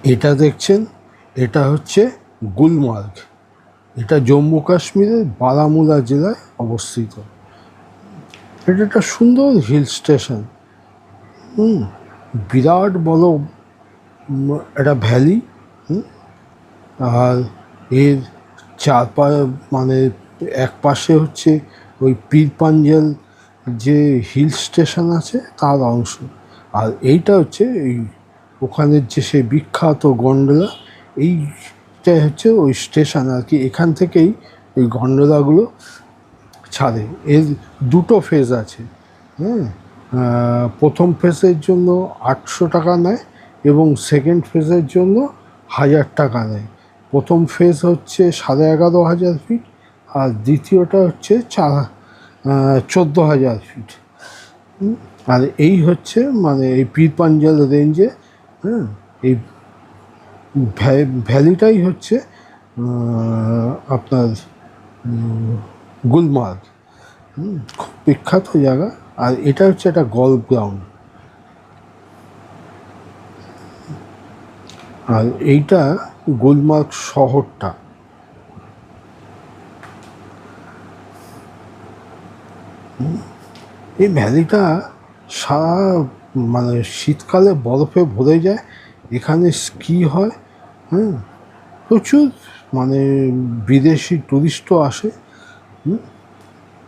এটা দেখছেন, এটা হচ্ছে গুলমার্গ। এটা জম্মু কাশ্মীরের বারামুলা জেলায় অবস্থিত। এটা একটা সুন্দর হিল স্টেশন। বিরাট বড় একটা ভ্যালি। আর এর মানে এক পাশে হচ্ছে ওই পীর পাঞ্জাল যে হিল স্টেশন আছে তার অংশ, আর এইটা হচ্ছে এই ওখানের যে সে বিখ্যাত গন্ডোলা, এইটা হচ্ছে ওই স্টেশন আর কি। এখান থেকেই ওই গন্ডোলাগুলো ছাড়ে। এর দুটো ফেজ আছে। প্রথম ফেজের জন্য 800 টাকা নেয় এবং সেকেন্ড ফেজের জন্য 1000 টাকা নেয়। প্রথম ফেজ হচ্ছে 11,500 ফিট, আর দ্বিতীয়টা হচ্ছে 14,000 ফিট। আর এই হচ্ছে মানে এই পীর পাঞ্জাল রেঞ্জে এই ভ্যালিটাই হচ্ছে আপনার গুলমার্গ। খুব বিখ্যাত জায়গা। আর এটা হচ্ছে একটা গল্ফ গ্রাউন্ড। আর এইটা গুলমার্গ শহরটা। এই ভ্যালিটা সারা মানে শীতকালে বরফে ভরে যায়। এখানে স্কি হয়। প্রচুর মানে বিদেশি টুরিস্টও আসে।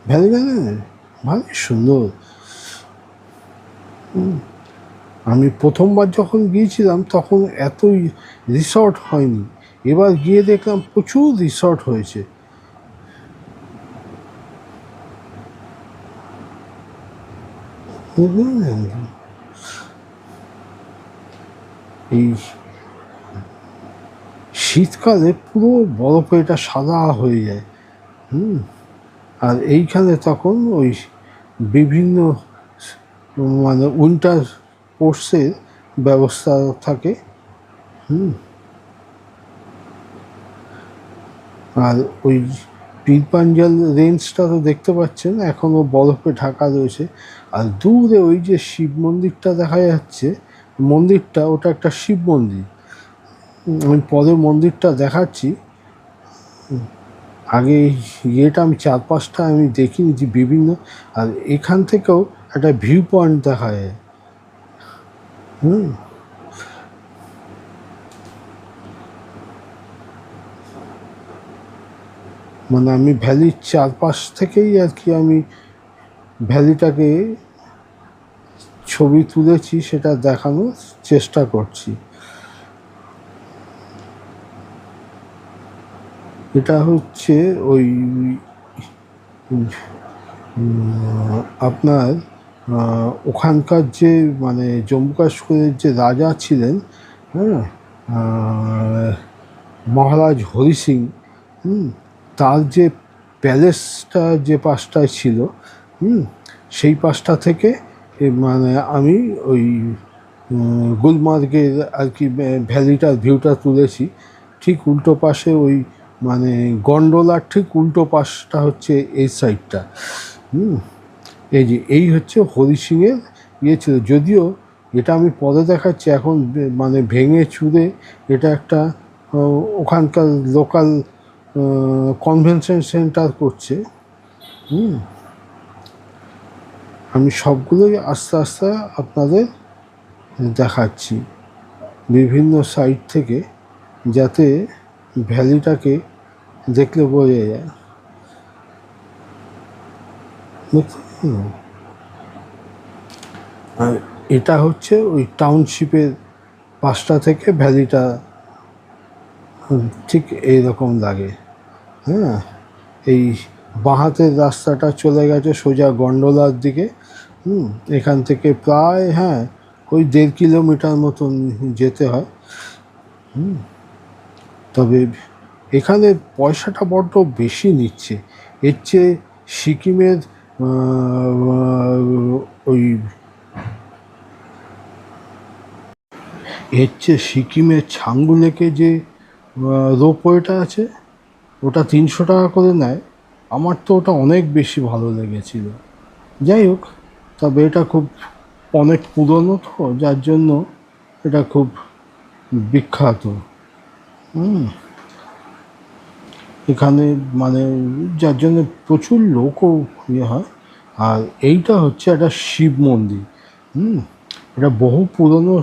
ভ্যালিটা ভালোই সুন্দর। আমি প্রথমবার যখন গিয়েছিলাম তখন এতই রিসর্ট হয়নি। এবার গিয়ে দেখলাম প্রচুর রিসর্ট হয়েছে। এই শীতকালে পুরো বরফে এটা সাদা হয়ে যায়। আর এইখানে তখন ওই বিভিন্ন মানে উইন্টার স্পোর্টসের ব্যবস্থা থাকে। আর ওই পীর পাঞ্জাল রেঞ্জটা তো দেখতে পাচ্ছেন এখনও বরফে ঢাকা রয়েছে। আর দূরে ওই যে শিব মন্দিরটা দেখা যাচ্ছে, মন্দিরটা ওটা একটা শিব মন্দির। আমি পরে মন্দিরটা দেখাচ্ছি। আগে ইয়েটা আমি চারপাশটা আমি দেখিনি যে বিভিন্ন। আর এখান থেকেও একটা ভিউ পয়েন্ট দেখা যায়। মানে আমি ভ্যালির চারপাশ থেকেই আর কি আমি ভ্যালিটাকে ছবি তুলেছি, সেটা দেখানোর চেষ্টা করছি। এটা হচ্ছে ওই আপনার ওখানকার যে মানে জম্মু কাশ্মীরের যে রাজা ছিলেন, মহারাজ হরি সিং, তার যে প্যালেসটা যে পাশটায় ছিল, সেই পাশটা থেকে মানে আমি ওই গুলমার্গের আর কি ভ্যালিটার ভিউটা তুলেছি। ঠিক উল্টো পাশে ওই মানে গন্ডোলার ঠিক উল্টো পাশটা হচ্ছে এই সাইডটা। এই যে এই হচ্ছে হরি সিংয়ের ইয়ে ছিল। যদিও এটা আমি পরে দেখাচ্ছি, এখন মানে ভেঙে চুরে এটা একটা ওখানকার লোকাল কনভেনশন সেন্টার করছে। আমি সবগুলোই আস্তে আস্তে আপনাদের দেখাচ্ছি বিভিন্ন সাইড থেকে, যাতে ভ্যালিটাকে দেখলে বোঝা যায়। আর এটা হচ্ছে ওই টাউনশিপের পাশটা থেকে ভ্যালিটা ঠিক এইরকম লাগে। এই বাঁহাতের রাস্তাটা চলে গেছে সোজা গন্ডোলার দিকে। এখান থেকে প্রায় ওই 1.5 কিলোমিটার মতন যেতে হয়। তবে এখানে পয়সাটা বড্ড বেশি নিচ্ছে। এর চেয়ে সিকিমের ওই সিকিমের ছাঙ্গু লেকে যে রোপওয়েটা আছে ওটা 300 টাকা করে নেয়। আমার তো ওটা অনেক বেশি ভালো লেগেছিল। যাই হোক, তবে এটা খুব অনেক পুরনো তো, যার জন্য এটা খুব বিখ্যাত। হুম, এখানে মানে যার জন্য প্রচুর লোকও ইয়ে হয়। আর এইটা হচ্ছে একটা শিব মন্দির। হুম, এটা বহু পুরনো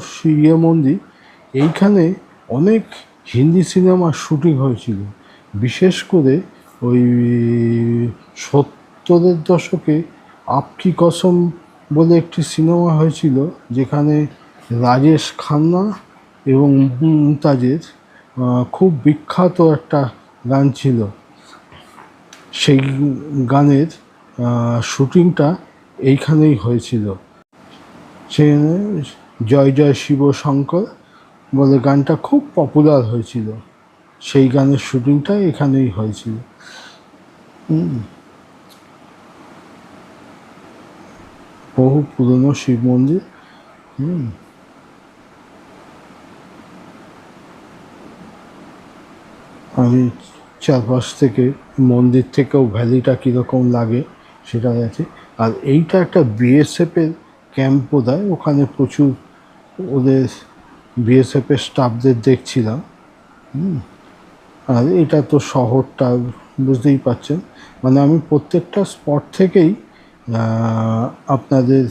ইয়ে মন্দির। এইখানে অনেক হিন্দি সিনেমার শুটিং হয়েছিল, বিশেষ করে ওই 70-এর দশকে আপকি কসম বলে একটি সিনেমা হয়েছিল, যেখানে রাজেশ খান্না এবং মুমতাজের খুব বিখ্যাত একটা গান ছিল। সেই গানের শুটিংটা এইখানেই হয়েছিল। সেখানে জয় জয় শিব শঙ্কর বলে গানটা খুব পপুলার হয়েছিল। সেই গানের শুটিংটা এখানেই হয়েছিল। বহু পুরনো শিব মন্দির। আমি চারপাশ থেকে মন্দির থেকেও ভ্যালিটা কীরকম লাগে সেটা গেছে। আর এইটা একটা বিএসএফের ক্যাম্প বোধহয়, ওখানে প্রচুর ওদের বিএসএফের স্টাফদের দেখছিলাম। আর এটা তো শহরটা বুঝতেই পারছেন, মানে আমি প্রত্যেকটা স্পট থেকেই আপনাদের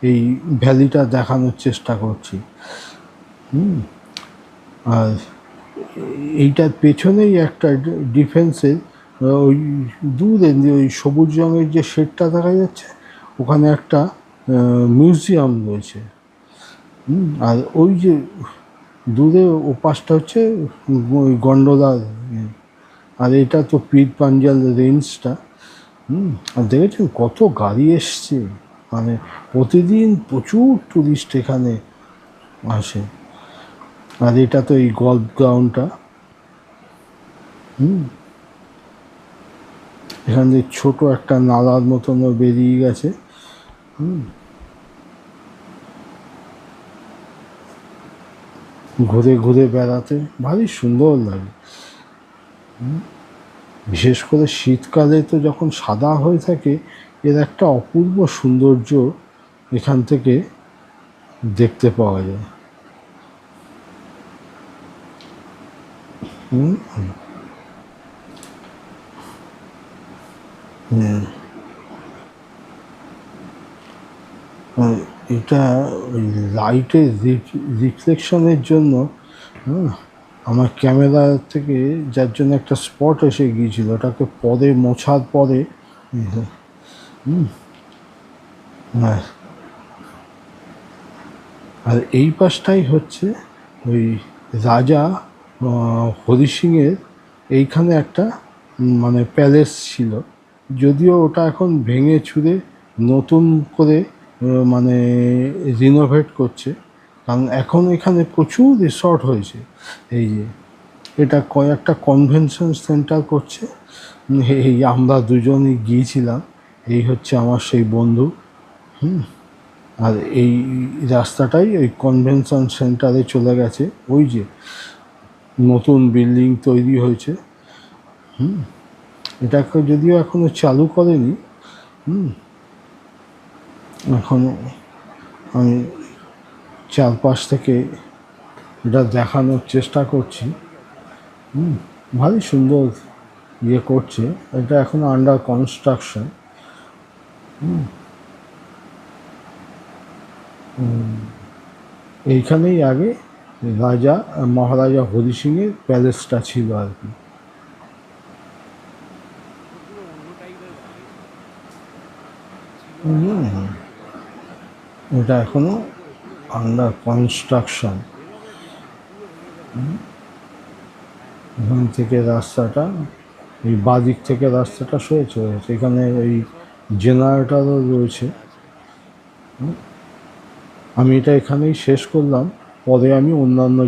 এই ভ্যালিটা দেখানোর চেষ্টা করছি। আর এইটার পেছনেই একটা ডিফেন্সের ওই দূরে ওই সবুজ রঙের যে শেডটা দেখা যাচ্ছে, ওখানে একটা মিউজিয়াম রয়েছে। আর ওই যে দূরে ও পাশটা হচ্ছে ওই গন্ডোলার। আর এটা তো পীর পাঞ্জাল রেঞ্জটা। আর দেখেছেন কত গাড়ি এসছে, মানে প্রতিদিন প্রচুর টুরিস্ট এখানে আসে। আর এটা তো এই গল্ফ গ্রাউন্ডটা। এখান থেকে ছোট একটা নালার মতনও বেরিয়ে গেছে। ঘুরে ঘুরে বেড়াতে ভারী সুন্দর লাগে। বিশেষ করে শীতকালে তো যখন সাদা হয়ে থাকে, এর একটা অপূর্ব সৌন্দর্য এখান থেকে দেখতে পাওয়া যায়। এটা ওই লাইটের রিফ্লেকশনের জন্য আমার ক্যামেরা থেকে যার জন্য একটা স্পট এসে গিয়েছিল, ওটাকে পরে মোছার পরে আর এই পাশটাই হচ্ছে ওই রাজা হরি সিংয়ের এইখানে একটা মানে প্যালেস ছিল। যদিও ওটা এখন ভেঙে চুরে নতুন করে মানে রিনোভেট করছে, কারণ এখন এখানে প্রচুর রিসর্ট হয়েছে। এই যে এটা কয়েকটা কনভেনশন সেন্টার করছে। এই আমরা দুজনই গিয়েছিলাম, এই হচ্ছে আমার সেই বন্ধু। আর এই রাস্তাটাই ওই কনভেনশন সেন্টারে চলে গেছে। ওই যে নতুন বিল্ডিং তৈরি হয়েছে। এটাকে যদিও এখনো চালু করেনি। এখনো আমি চারপাশ থেকে এটা দেখানোর চেষ্টা করছি। ভারী সুন্দর ইয়ে করছে। এটা এখন আন্ডার কনস্ট্রাকশন। এইখানেই আগে রাজা মহারাজা হরি সিংয়ের প্যালেসটা ছিল আর কি। এটা এখনো আন্ডার কনস্ট্রাকশন। এখান থেকে রাস্তাটা, এই বাদিক থেকে রাস্তাটা সরে চলে গেছে। এখানে এই জেনারেটরও রয়েছে। আমি এটা এখানেই শেষ করলাম, পরে আমি অন্যান্য